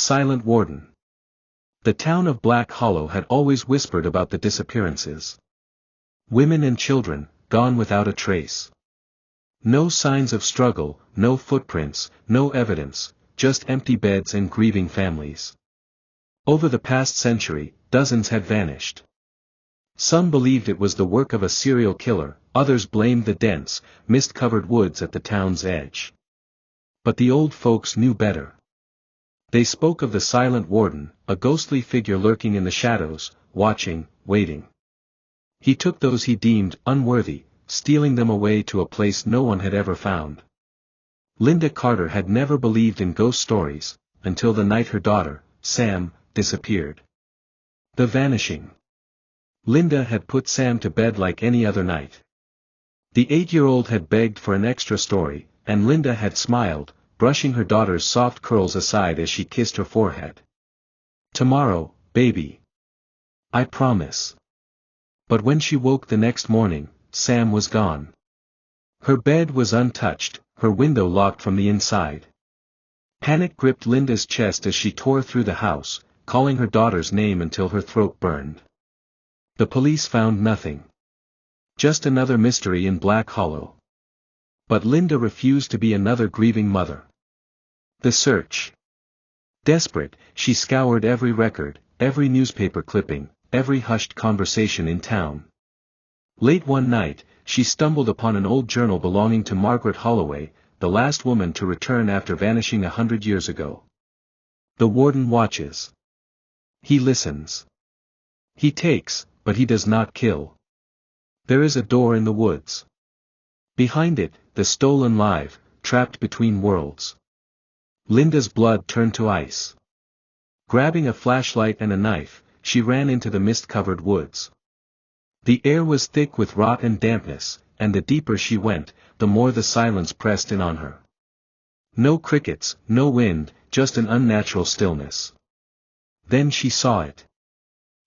Silent Warden. The town of Black Hollow had always whispered about the disappearances. Women and children, gone without a trace. No signs of struggle, no footprints, no evidence, just empty beds and grieving families. Over the past century, dozens had vanished. Some believed it was the work of a serial killer, others blamed the dense, mist-covered woods at the town's edge. But the old folks knew better. They spoke of the Silent Warden, a ghostly figure lurking in the shadows, watching, waiting. He took those he deemed unworthy, stealing them away to a place no one had ever found. Linda Carter had never believed in ghost stories, until the night her daughter, Sam, disappeared. The vanishing. Linda had put Sam to bed like any other night. The 8-year-old had begged for an extra story, and Linda had smiled, brushing her daughter's soft curls aside as she kissed her forehead. "Tomorrow, baby. I promise." But when she woke the next morning, Sam was gone. Her bed was untouched, her window locked from the inside. Panic gripped Linda's chest as she tore through the house, calling her daughter's name until her throat burned. The police found nothing. Just another mystery in Black Hollow. But Linda refused to be another grieving mother. The search. Desperate, she scoured every record, every newspaper clipping, every hushed conversation in town. Late one night, she stumbled upon an old journal belonging to Margaret Holloway, the last woman to return after vanishing 100 years ago. The warden watches. He listens. He takes, but he does not kill. There is a door in the woods. Behind it, the stolen life, trapped between worlds. Linda's blood turned to ice. Grabbing a flashlight and a knife, she ran into the mist-covered woods. The air was thick with rot and dampness, and the deeper she went, the more the silence pressed in on her. No crickets, no wind, just an unnatural stillness. Then she saw it.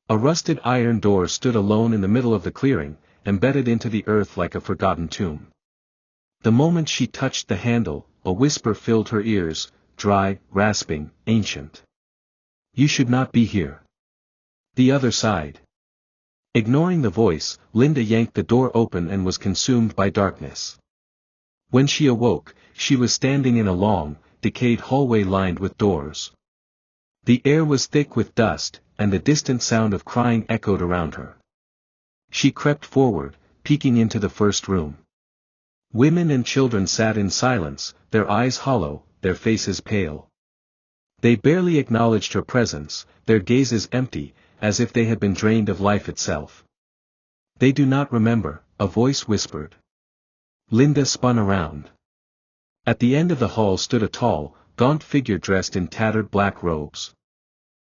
A rusted iron door stood alone in the middle of the clearing, embedded into the earth like a forgotten tomb. The moment she touched the handle, a whisper filled her ears, dry, rasping, ancient. "You should not be here." The other side. Ignoring the voice, Linda yanked the door open and was consumed by darkness. When she awoke, she was standing in a long, decayed hallway lined with doors. The air was thick with dust, and the distant sound of crying echoed around her. She crept forward, peeking into the first room. Women and children sat in silence, their eyes hollow, their faces pale. They barely acknowledged her presence, their gazes empty, as if they had been drained of life itself. "They do not remember," a voice whispered. Linda spun around. At the end of the hall stood a tall, gaunt figure dressed in tattered black robes.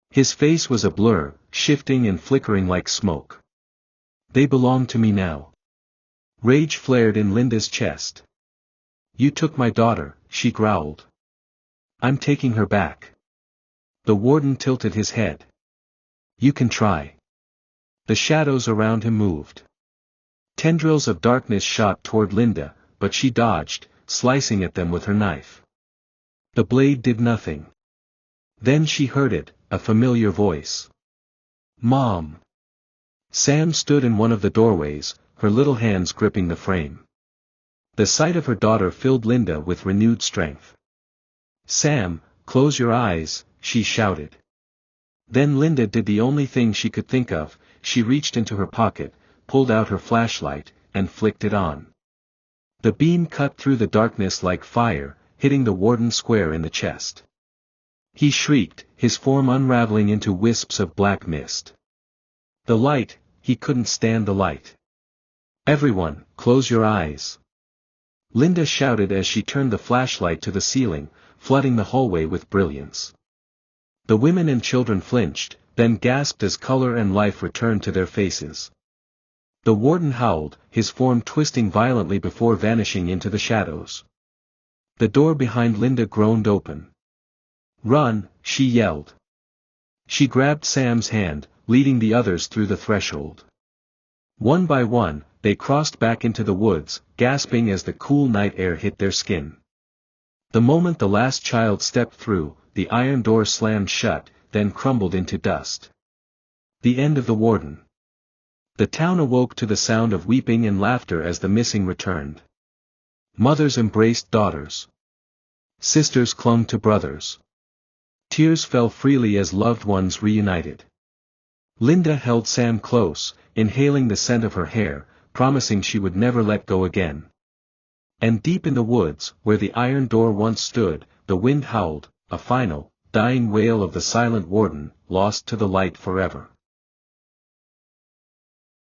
His face was a blur, shifting and flickering like smoke. "They belong to me now." Rage flared in Linda's chest. "You took my daughter," she growled. "I'm taking her back." The warden tilted his head. "You can try." The shadows around him moved. Tendrils of darkness shot toward Linda, but she dodged, slicing at them with her knife. The blade did nothing. Then she heard it, a familiar voice. "Mom." Sam stood in one of the doorways, her little hands gripping the frame. The sight of her daughter filled Linda with renewed strength. "Sam, close your eyes," she shouted. Then Linda did the only thing she could think of, she reached into her pocket, pulled out her flashlight, and flicked it on. The beam cut through the darkness like fire, hitting the warden square in the chest. He shrieked, his form unraveling into wisps of black mist. The light, he couldn't stand the light. "Everyone, close your eyes." Linda shouted as she turned the flashlight to the ceiling, flooding the hallway with brilliance. The women and children flinched, then gasped as color and life returned to their faces. The warden howled, his form twisting violently before vanishing into the shadows. The door behind Linda groaned open. "Run," she yelled. She grabbed Sam's hand, leading the others through the threshold. One by one, they crossed back into the woods, gasping as the cool night air hit their skin. The moment the last child stepped through, the iron door slammed shut, then crumbled into dust. The end of the warden. The town awoke to the sound of weeping and laughter as the missing returned. Mothers embraced daughters. Sisters clung to brothers. Tears fell freely as loved ones reunited. Linda held Sam close, inhaling the scent of her hair, promising she would never let go again. And deep in the woods, where the iron door once stood, the wind howled, a final, dying wail of the Silent Warden, lost to the light forever.